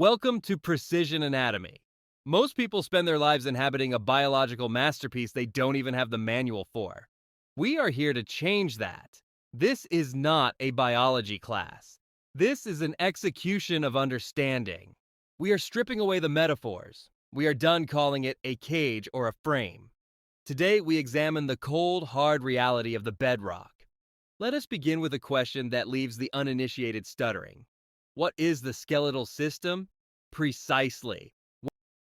Welcome to Precision Anatomy. Most people spend their lives inhabiting a biological masterpiece they don't even have the manual for. We are here to change that. This is not a biology class. This is an execution of understanding. We are stripping away the metaphors. We are done calling it a cage or a frame. Today, we examine the cold, hard reality of the bedrock. Let us begin with a question that leaves the uninitiated stuttering. What is the skeletal system? Precisely.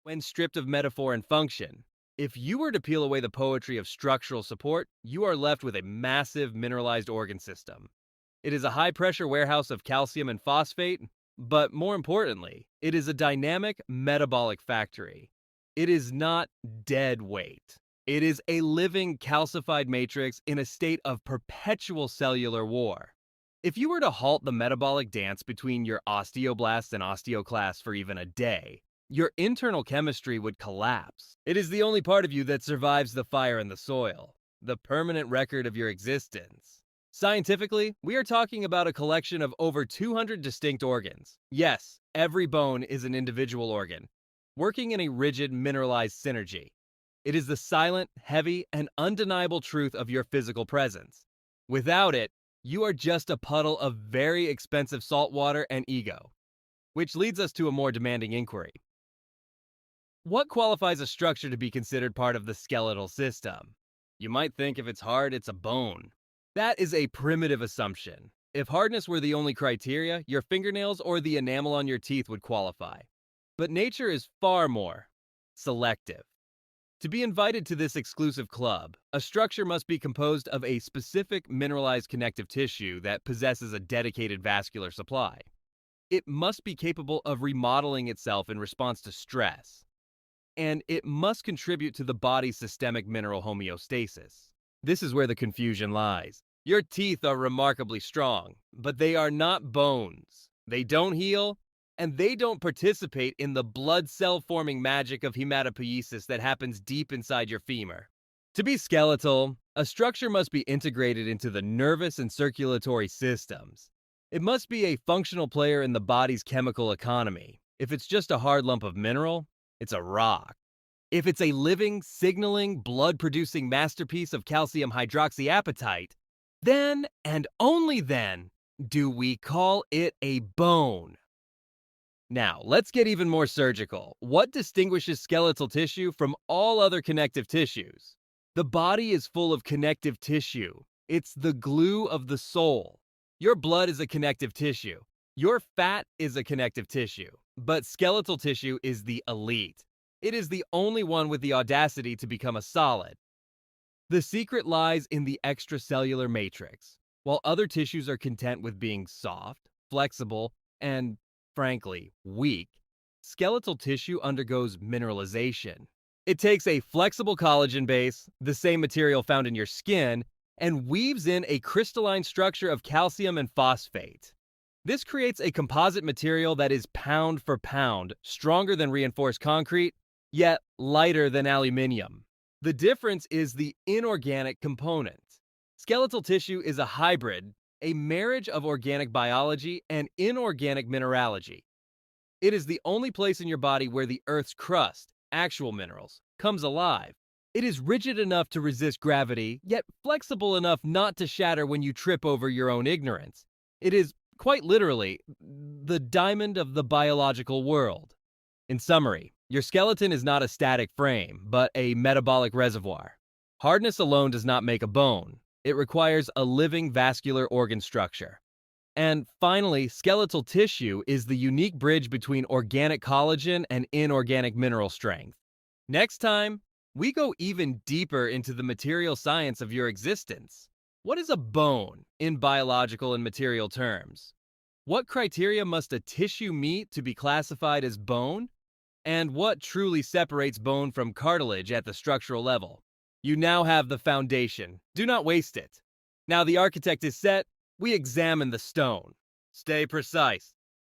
When stripped of metaphor and function, if you were to peel away the poetry of structural support, you are left with a massive mineralized organ system. It is a high-pressure warehouse of calcium and phosphate, but more importantly, it is a dynamic metabolic factory. It is not dead weight. It is a living calcified matrix in a state of perpetual cellular war. If you were to halt the metabolic dance between your osteoblasts and osteoclasts for even a day, your internal chemistry would collapse. It is the only part of you that survives the fire and the soil, the permanent record of your existence. Scientifically, we are talking about a collection of over 200 distinct organs. Yes, every bone is an individual organ, working in a rigid mineralized synergy. It is the silent, heavy, and undeniable truth of your physical presence. Without it, you are just a puddle of very expensive salt water and ego. Which leads us to a more demanding inquiry. What qualifies a structure to be considered part of the skeletal system? You might think if it's hard, it's a bone. That is a primitive assumption. If hardness were the only criteria, your fingernails or the enamel on your teeth would qualify. But nature is far more selective. To be invited to this exclusive club, a structure must be composed of a specific mineralized connective tissue that possesses a dedicated vascular supply. It must be capable of remodeling itself in response to stress. And it must contribute to the body's systemic mineral homeostasis. This is where the confusion lies. Your teeth are remarkably strong, but they are not bones. They don't heal, and they don't participate in the blood cell-forming magic of hematopoiesis that happens deep inside your femur. To be skeletal, a structure must be integrated into the nervous and circulatory systems. It must be a functional player in the body's chemical economy. If it's just a hard lump of mineral, it's a rock. If it's a living, signaling, blood-producing masterpiece of calcium hydroxyapatite, then, and only then, do we call it a bone. Now, let's get even more surgical. What distinguishes skeletal tissue from all other connective tissues? The body is full of connective tissue. It's the glue of the soul. Your blood is a connective tissue. Your fat is a connective tissue. But skeletal tissue is the elite. It is the only one with the audacity to become a solid. The secret lies in the extracellular matrix. While other tissues are content with being soft, flexible, and frankly, weak, skeletal tissue undergoes mineralization. It takes a flexible collagen base, the same material found in your skin, and weaves in a crystalline structure of calcium and phosphate. This creates a composite material that is pound for pound, stronger than reinforced concrete, yet lighter than aluminium. The difference is the inorganic component. Skeletal tissue is a hybrid, a marriage of organic biology and inorganic mineralogy. It is the only place in your body where the Earth's crust, actual minerals, comes alive. It is rigid enough to resist gravity, yet flexible enough not to shatter when you trip over your own ignorance. It is, quite literally, the diamond of the biological world. In summary, your skeleton is not a static frame, but a metabolic reservoir. Hardness alone does not make a bone. It requires a living vascular organ structure. And finally, skeletal tissue is the unique bridge between organic collagen and inorganic mineral strength. Next time, we go even deeper into the material science of your existence. What is a bone in biological and material terms? What criteria must a tissue meet to be classified as bone? And what truly separates bone from cartilage at the structural level? You now have the foundation. Do not waste it. Now the architect is set, we examine the stone. Stay precise.